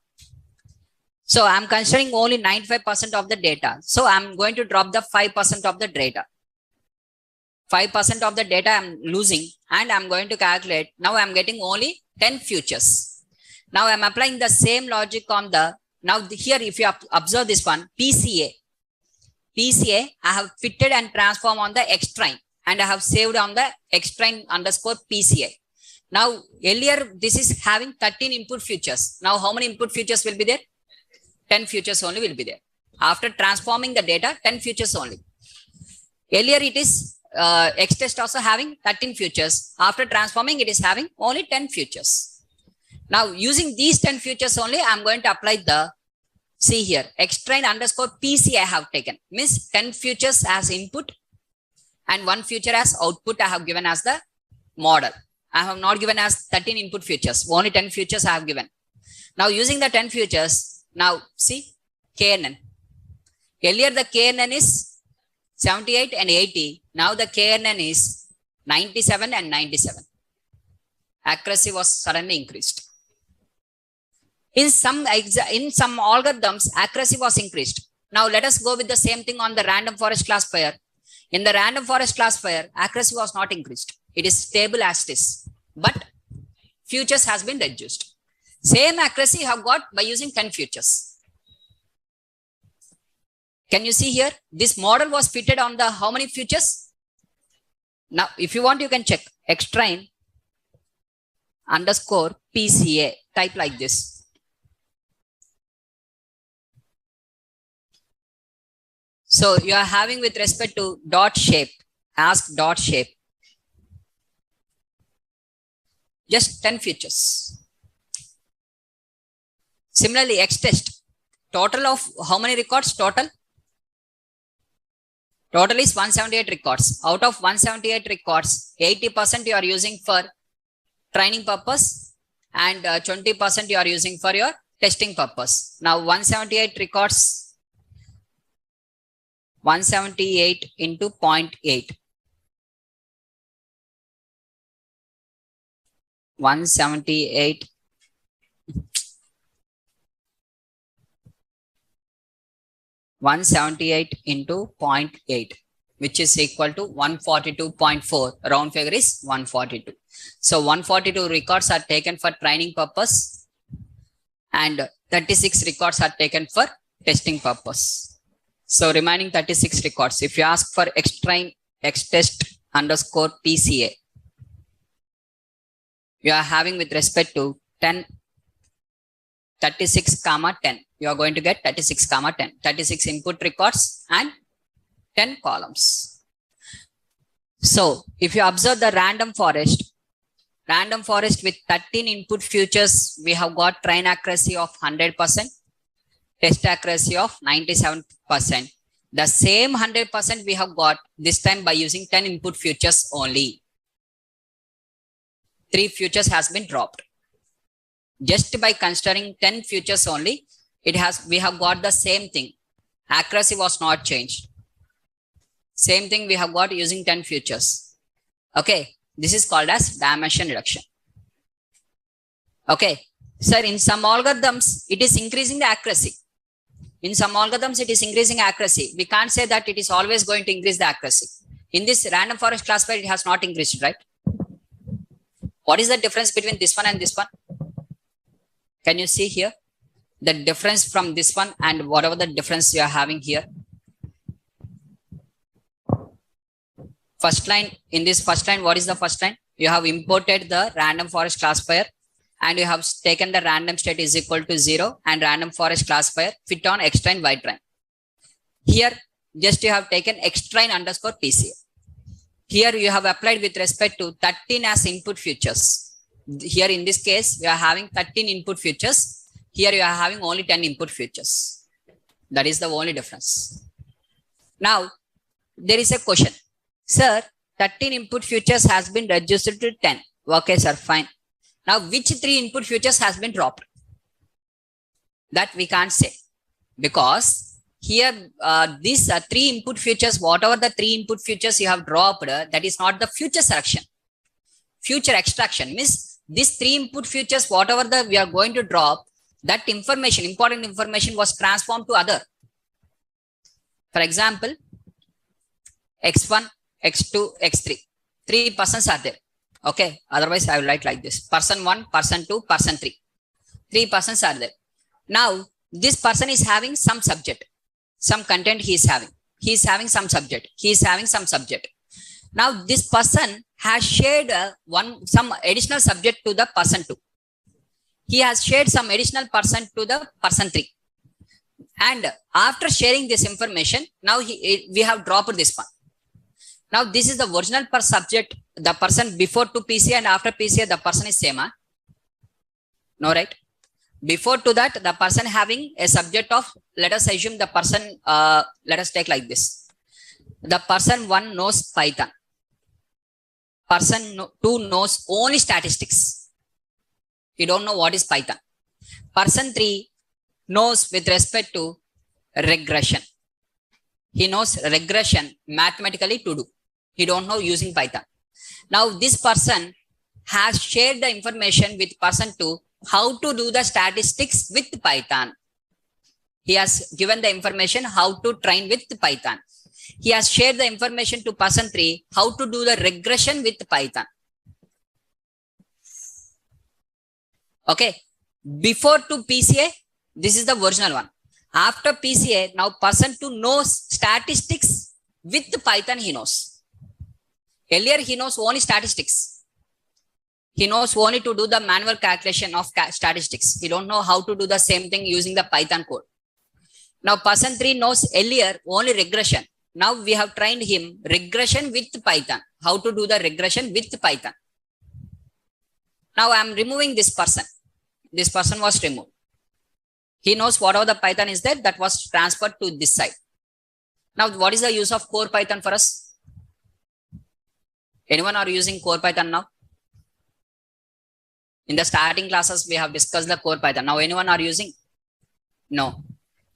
So I'm considering only 95% of the data. So I'm going to drop the 5% of the data. 5% of the data I'm losing and I'm going to calculate. Now I'm getting only 10 futures. Now I'm applying the same logic on the, now here if you observe this one, PCA. PCA, I have fitted and transformed on the Xtrain and I have saved on the Xtrain underscore PCA. Now earlier this is having 13 input futures. Now how many input futures will be there? 10 futures only will be there. After transforming the data, 10 futures only. Earlier it is Xtest also having 13 futures. After transforming, it is having only 10 futures. Now using these 10 futures only, I am going to apply the, see here, Xtrain underscore PC I have taken. Means 10 futures as input and 1 future as output I have given as the model. I have not given as 13 input futures. Only 10 futures I have given. Now using the 10 futures, now see KNN. Earlier the KNN is 78 and 80. Now the KNN is 97 and 97. Accuracy was suddenly increased. In some algorithms, accuracy was increased. Now let us go with the same thing on the random forest classifier. In the random forest classifier, accuracy was not increased. It is stable as it is. But futures has been reduced. Same accuracy you have got by using 10 futures. Can you see here? This model was fitted on the how many futures? Now, if you want, you can check Xtrain underscore PCA. Type like this. So you are having with respect to dot shape, ask dot shape. Just 10 futures. Similarly, Xtest. Total of how many records? Total is 178 records. Out of 178 records, 80% you are using for training purpose and 20% you are using for your testing purpose. Now 178 records, 178 into 0.8. 178 into 0.8, which is equal to 142.4. Round figure is 142. So 142 records are taken for training purpose and 36 records are taken for testing purpose. So remaining 36 records. If you ask for xtrain xtest underscore PCA, you are having with respect to 10, 36 comma 10. You are going to get 36 comma 10, 36 input records and 10 columns. So if you observe the random forest with 13 input futures, we have got train accuracy of 100%, test accuracy of 97%. The same 100% we have got this time by using 10 input futures only. 3 futures has been dropped. Just by considering 10 futures only, we have got the same thing. Accuracy was not changed. Same thing we have got using 10 futures. Okay, this is called as dimension reduction. Okay, sir, in some algorithms, it is increasing the accuracy. In some algorithms, it is increasing accuracy. We can't say that it is always going to increase the accuracy. In this random forest classifier, it has not increased, right? What is the difference between this one and this one? Can you see here? The difference from this one and whatever the difference you are having here. First line, in this first line, what is the first line? You have imported the random forest classifier and you have taken the random state is equal to 0 and random forest classifier fit on xtrain ytrain. Here, just you have taken xtrain underscore PCA. Here you have applied with respect to 13 as input futures. Here in this case, we are having 13 input futures. Here you are having only 10 input futures. That is the only difference. Now, there is a question. Sir, 13 input futures has been reduced to 10. Okay, sir, fine. Now, which 3 input futures has been dropped? That we can't say. Because here, these 3 input futures, whatever the 3 input futures you have dropped, that is not the future selection. Future extraction means these 3 input futures, whatever we are going to drop, that information, important information was transformed to other. For example, X1, X2, X3. 3 persons are there. Okay. Otherwise, I will write like this. Person 1, person 2, person 3. 3 persons are there. Now, this person is having some subject. Some content he is having. He is having some subject. He is having some subject. Now, this person has shared some additional subject to the person 2. He has shared some additional person to the person 3. And after sharing this information, now we have dropped this one. Now, this is the original per subject, the person before to PCA and after PCA, the person is same. Huh? No, right? Before to that, the person having a subject of, let us assume the person, let us take like this. The person 1 knows Python. Person 2 knows only statistics. He don't know what is Python. Person 3 knows with respect to regression. He knows regression mathematically to do. He don't know using Python. Now this person has shared the information with person 2 how to do the statistics with Python. He has given the information how to train with Python. He has shared the information to person 3 how to do the regression with Python. Okay. Before to PCA, this is the original one. After PCA, now person 2 knows statistics with Python he knows. Earlier he knows only statistics. He knows only to do the manual calculation of statistics. He don't know how to do the same thing using the Python code. Now person 3 knows earlier only regression. Now we have trained him regression with Python. How to do the regression with Python. Now I am removing this person. This person was removed. He knows whatever the Python is there that was transferred to this side. Now what is the use of core Python for us? Anyone are using core Python now? In the starting classes, we have discussed the core Python. Now anyone are using? No.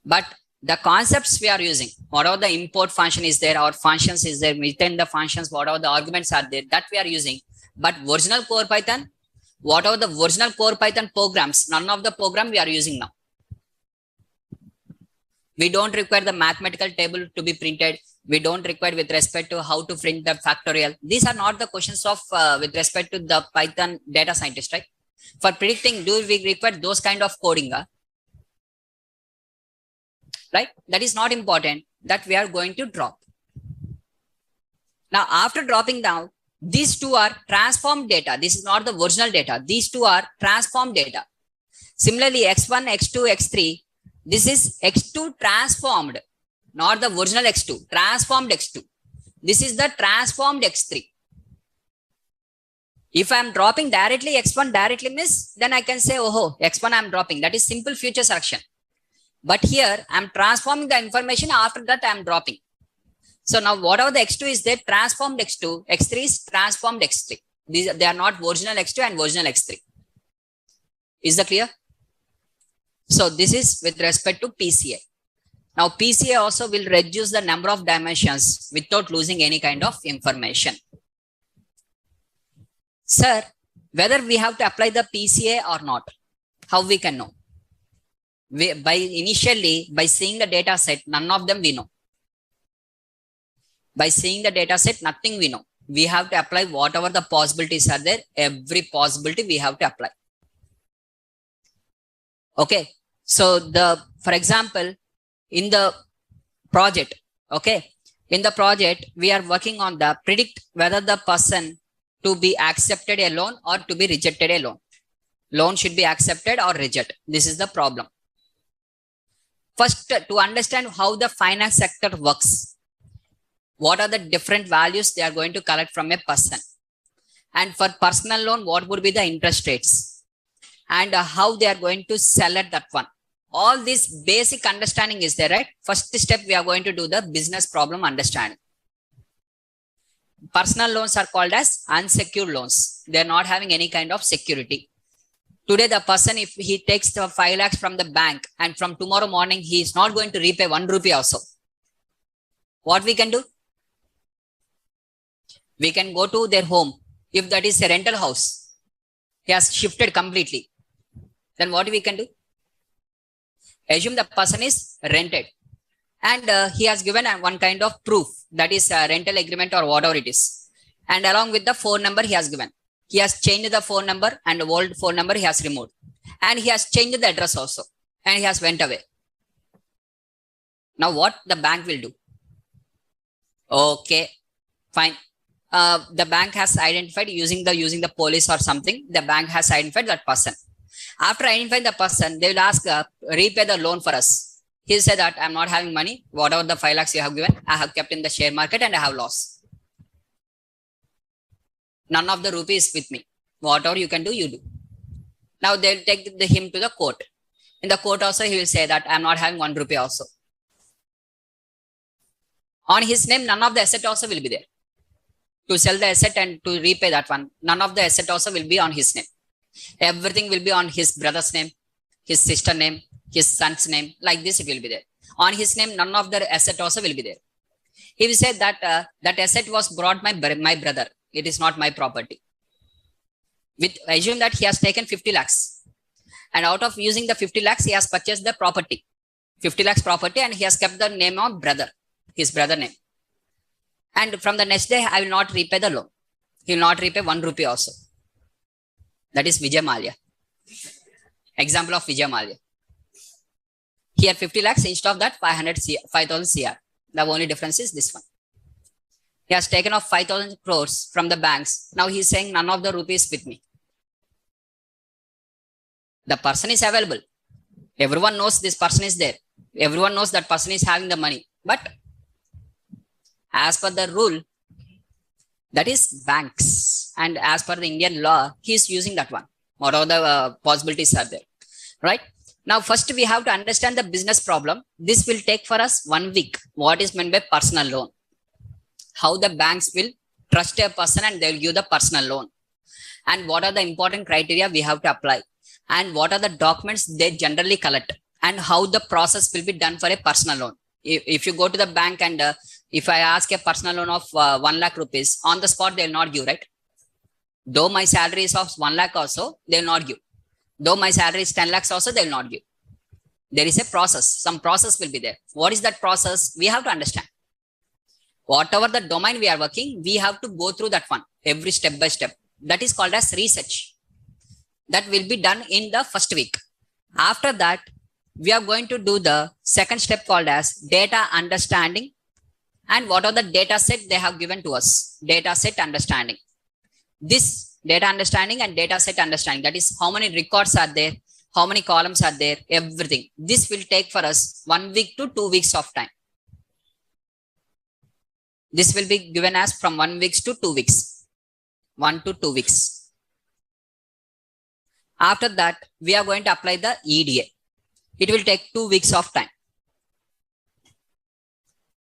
But the concepts we are using, whatever the import function is there, or functions is there, within the functions, whatever the arguments are there, that we are using. But original core Python, whatever the original core Python programs, none of the program we are using now. We don't require the mathematical table to be printed. We don't require with respect to how to print the factorial. These are not the questions of with respect to the Python data scientist, right? For predicting, do we require those kind of coding? Right? That is not important. that we are going to drop. Now, after dropping down, these two are transformed data. This is not the original data. These two are transformed data. Similarly, x1, x2, x3, this is x2 transformed, not the original x2, transformed x2. This is the transformed x3. If I am dropping directly x1 directly means, then I can say, oh, x1 I am dropping. That is simple future selection. But here I am transforming the information. After that I am dropping. So now whatever the x2 is there, transformed x2, x3 is transformed x3. They are not original x2 and original x3. Is that clear? So this is with respect to PCA. Now PCA also will reduce the number of dimensions without losing any kind of information. Sir, whether we have to apply the PCA or not, how we can know? Initially, by seeing the data set, none of them we know. By seeing the data set, nothing we know. We have to apply whatever the possibilities are there. Every possibility we have to apply. Okay. So for example, in the project, okay, in the project, we are working on the predict whether the person to be accepted a loan or to be rejected a loan. Loan should be accepted or rejected. This is the problem. First, to understand how the finance sector works, what are the different values they are going to collect from a person? And for personal loan, what would be the interest rates? And how they are going to sell at that one. All this basic understanding is there, right? First step, we are going to do the business problem understanding. Personal loans are called as unsecured loans. They are not having any kind of security. Today, the person, if he takes the 5 lakhs from the bank and from tomorrow morning, he is not going to repay 1 rupee also. What we can do? We can go to their home. If that is a rental house, he has shifted completely. Then what we can do? Assume the person is rented and he has given one kind of proof, that is a rental agreement or whatever it is. And along with the phone number he has given. He has changed the phone number and the old phone number he has removed. And he has changed the address also. And he has went away. Now what the bank will do? Okay, fine. The bank has identified using the police or something. The bank has identified that person. After identifying the person, they will ask, repay the loan for us. He said that I'm not having money. Whatever the 5 lakhs you have given, I have kept in the share market and I have lost. None of the rupees with me. Whatever you can do, you do. Now they'll take him to the court. In the court also, he will say that I'm not having 1 rupee also. On his name, none of the asset also will be there. To sell the asset and to repay that one, none of the asset also will be on his name. Everything will be on his brother's name, his sister name, his son's name. Like this, it will be there. On his name, none of the asset also will be there. He will say that that asset was brought by my brother. It is not my property. Assume that he has taken 50 lakhs. And out of using the 50 lakhs, he has purchased the property. 50 lakhs property and he has kept the name of brother, his brother name. And from the next day, I will not repay the loan. He will not repay 1 rupee also. That is Vijay Mallya. Example of Vijay Mallya. Here 50 lakhs, instead of that 5,000 CR. The only difference is this one. He has taken off 5,000 crores from the banks. Now he is saying none of the rupees with me. The person is available. Everyone knows this person is there. Everyone knows that person is having the money. But as per the rule, that is banks. And as per the Indian law, he is using that one. What are the possibilities are there? Right? Now, first we have to understand the business problem. This will take for us 1 week. What is meant by personal loan? How the banks will trust a person and they will give the personal loan. And what are the important criteria we have to apply? And what are the documents they generally collect? And how the process will be done for a personal loan. If you go to the bank and if I ask a personal loan of 1 lakh rupees, on the spot, they will not give, right? Though my salary is of 1 lakh also, they will not give. Though my salary is 10 lakhs also, they will not give. There is a process. Some process will be there. What is that process? We have to understand. Whatever the domain we are working, we have to go through that one, every step by step. That is called as research. That will be done in the first week. After that, we are going to do the second step called as data understanding. And what are the data set they have given to us? Data set understanding. This data understanding and data set understanding, that is how many records are there, how many columns are there, everything. This will take for us 1 week to 2 weeks of time. This will be given as from 1 week to 2 weeks. 1 to 2 weeks. After that, we are going to apply the EDA. It will take 2 weeks of time.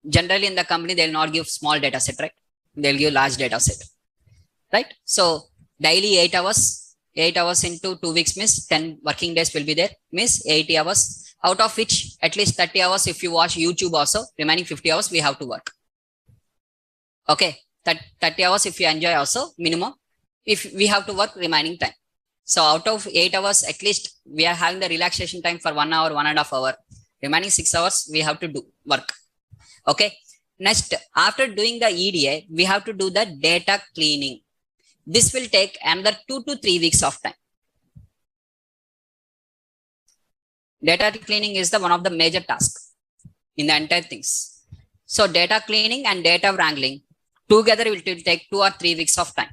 Generally in the company, they will not give small data set, right? They'll give large data set, right? So daily 8 hours, 8 hours into 2 weeks means 10 working days will be there, means 80 hours, out of which at least 30 hours if you watch YouTube also, remaining 50 hours we have to work. Okay, that 30 hours if you enjoy also minimum, if we have to work remaining time. So out of 8 hours, at least we are having the relaxation time for 1 hour, 1.5 hours. Remaining 6 hours, we have to do work. Okay. Next, after doing the EDA, we have to do the data cleaning. This will take another 2 to 3 weeks of time. Data cleaning is the one of the major tasks in the entire things. So data cleaning and data wrangling together will take 2 or 3 weeks of time.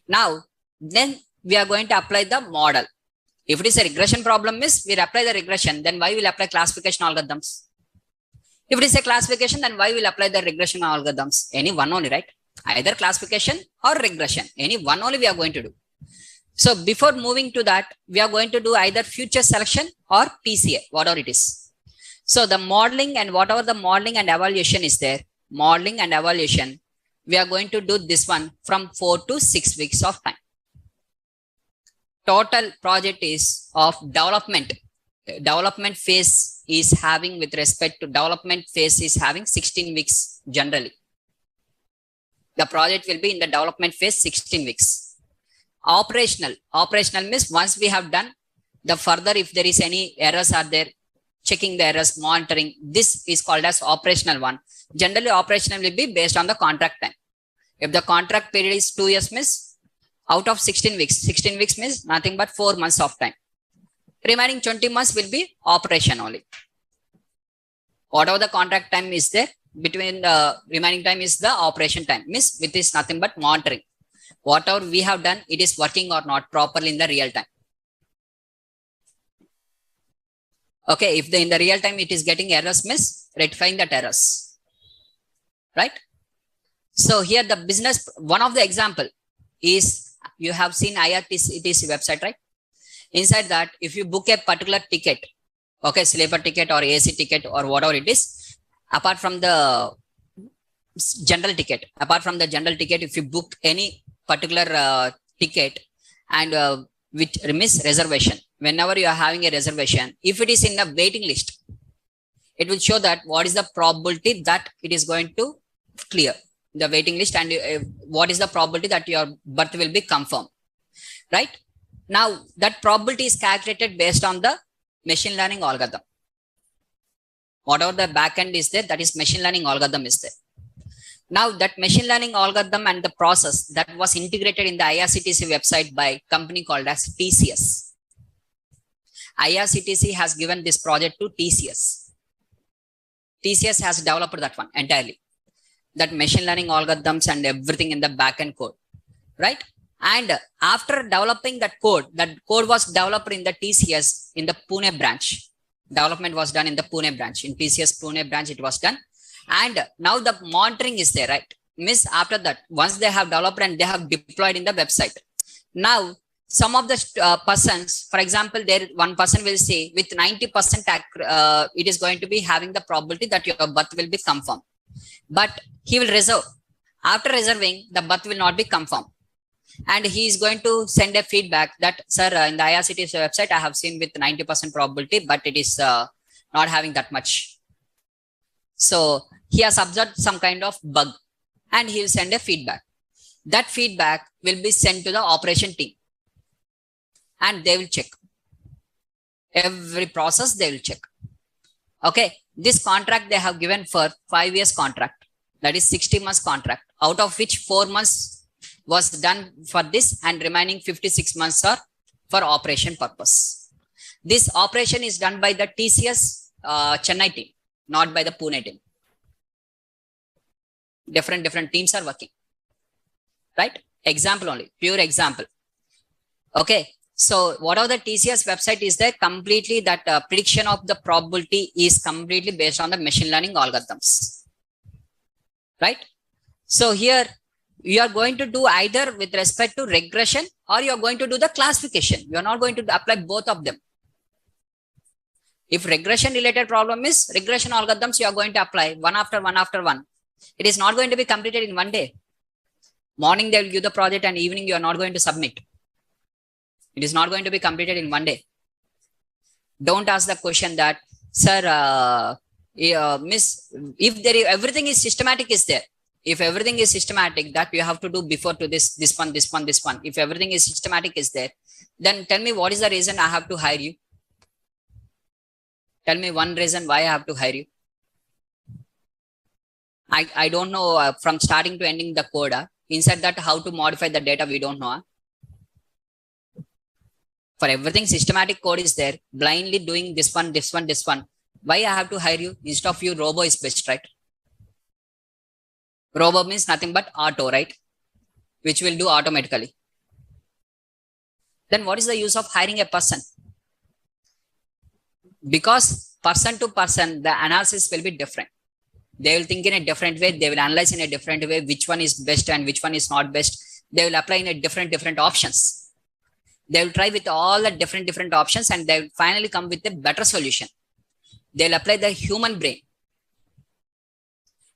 Now, then we are going to apply the model. If it is a regression problem, is we apply the regression, then why will apply classification algorithms? If it is a classification, then why will apply the regression algorithms? Any one only, right? Either classification or regression. Any one only we are going to do. So before moving to that, we are going to do either feature selection or TCA, whatever it is. So the modeling and whatever the modeling and evaluation is there, modeling and evaluation, we are going to do this one from 4 to 6 weeks of time. Total project is of development. Development phase is having, with respect to development phase, is having 16 weeks generally. The project will be in the development phase 16 weeks. Operational means once we have done the further, if there is any errors are there, checking the errors, monitoring, this is called as operational one. Generally operational will be based on the contract time. If the contract period is 2 years, means out of 16 weeks means nothing but 4 months of time. Remaining 20 months will be operation only. Whatever the contract time is there, between the remaining time is the operation time, means with is nothing but monitoring. Whatever we have done, it is working or not properly in the real time. Okay, if in the real time it is getting errors, means rectifying that errors. Right? So here the business, one of the example is, you have seen IRCTC website, right? Inside that, if you book a particular ticket, okay, sleeper ticket or AC ticket or whatever it is, apart from the general ticket, if you book any particular ticket and which miss reservation, whenever you are having a reservation, if it is in the waiting list, it will show that what is the probability that it is going to clear the waiting list, and what is the probability that your berth will be confirmed, right? Now that probability is calculated based on the machine learning algorithm. Whatever the backend is there, that is machine learning algorithm is there. Now that machine learning algorithm and the process that was integrated in the IRCTC website by company called as TCS. IRCTC has given this project to TCS. TCS has developed that one entirely. That machine learning algorithms and everything in the backend code, right? And after developing that code was developed in the TCS in the Pune branch. Development was done in the Pune branch. In TCS Pune branch, it was done. And now the monitoring is there, right? Means after that, once they have developed and they have deployed in the website. Now, some of the persons, for example, there one person will say with 90% it is going to be having the probability that your berth will be confirmed. But he will reserve. After reserving, the berth will not be confirmed. And he is going to send a feedback that, sir, in the IRCTC website, I have seen with 90% probability, but it is not having that much. So he has observed some kind of bug and he will send a feedback. That feedback will be sent to the operation team and they will check. Every process they will check. Okay. This contract they have given for 5 years contract. That is 60 months contract, out of which 4 months was done for this and remaining 56 months are for operation purpose. This operation is done by the TCS Chennai team, not by the Pune team. Different teams are working, right? Example only, pure example. Okay. So whatever the TCS website is there, completely that prediction of the probability is completely based on the machine learning algorithms, right? So here you are going to do either with respect to regression or you are going to do the classification. You are not going to apply both of them. If regression related problem is regression algorithms, you are going to apply one after one after one. It is not going to be completed in one day. Morning they will give the project and evening you are not going to submit. It is not going to be completed in one day. Don't ask the question that, sir, miss, if there is, everything is systematic is there. If everything is systematic, that you have to do before to this one. If everything is systematic is there, then tell me what is the reason I have to hire you? Tell me one reason why I have to hire you. I don't know from starting to ending the code. Inside that, how to modify the data, we don't know. For everything, systematic code is there. Blindly doing this one. Why I have to hire you? Instead of you, robo is best, right? Robo means nothing but auto, right? Which will do automatically. Then what is the use of hiring a person? Because person to person, the analysis will be different. They will think in a different way. They will analyze in a different way, which one is best and which one is not best. They will apply in a different options. They will try with all the different options and they will finally come with a better solution. They will apply the human brain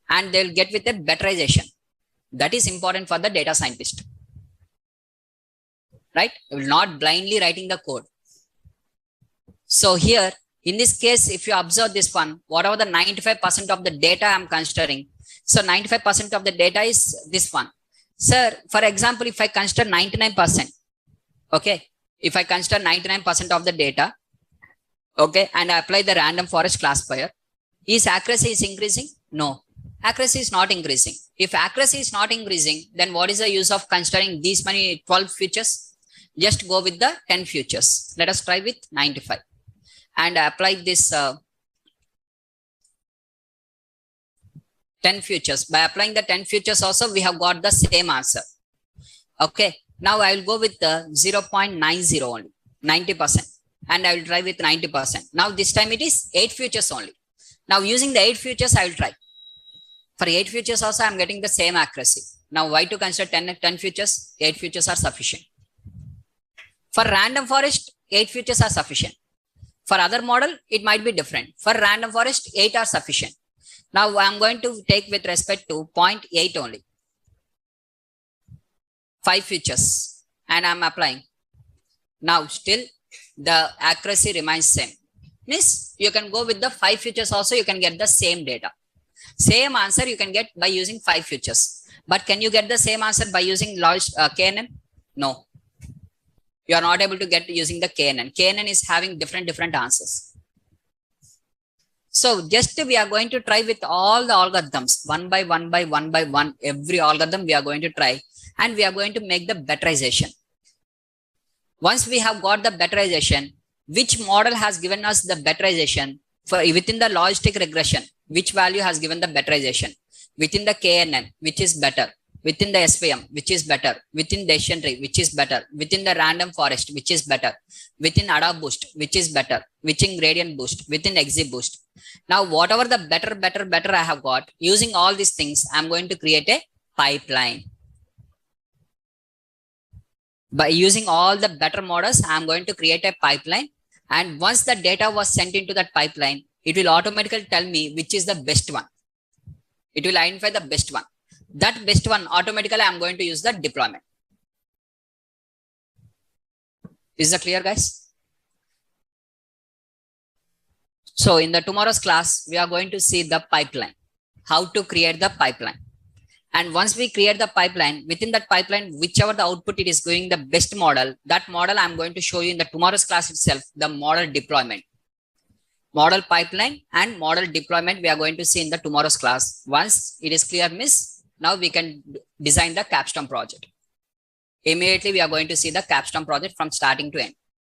and they will get with a betterization. That is important for the data scientist, right? They will not blindly writing the code. So here, in this case, if you observe this one, whatever the 95% of the data I'm considering, so 95% of the data is this one. Sir, for example, if I consider 99%, okay, if I consider 99% of the data, okay, and I apply the random forest classifier, is accuracy is increasing? No, accuracy is not increasing. If accuracy is not increasing, then what is the use of considering these many 12 features? Just go with the 10 features. Let us try with 95 and apply this 10 features. By applying the 10 features also, we have got the same answer. Okay. Now I will go with the 0.90 only, 90%, and I will try with 90%. Now this time it is 8 features only. Now using the 8 features, I will try. For 8 features also, I am getting the same accuracy. Now why to consider 10 features? 8 features are sufficient. For random forest, 8 features are sufficient. For other model, it might be different. For random forest, 8 are sufficient. Now I am going to take with respect to 0.8 only. 5 features and I am applying. Now still the accuracy remains same. Means you can go with the 5 features also, you can get the same data. Same answer you can get by using 5 features. But can you get the same answer by using large KNN? No. You are not able to get using the KNN. KNN is having different answers. So just we are going to try with all the algorithms, one by one, every algorithm we are going to try. And we are going to make the betterization. Once we have got the betterization, which model has given us the betterization for within the logistic regression, which value has given the betterization, within the KNN, which is better, within the SVM, which is better, within decision tree, which is better, within the random forest, which is better, within ADA boost, which is better, within gradient boost, within XGBoost. Now, whatever the better I have got, using all these things, I'm going to create a pipeline. By using all the better models, I'm going to create a pipeline. And once the data was sent into that pipeline, it will automatically tell me which is the best one. It will identify the best one. That best one, automatically, I'm going to use the deployment. Is that clear, guys? So in the tomorrow's class, we are going to see the pipeline, how to create the pipeline. And once we create the pipeline, within that pipeline, whichever the output it is going the best model, that model I'm going to show you in the tomorrow's class itself, the model deployment. Model pipeline and model deployment we are going to see in the tomorrow's class. Once it is clear, miss, now we can design the capstone project. Immediately we are going to see the capstone project from starting to end.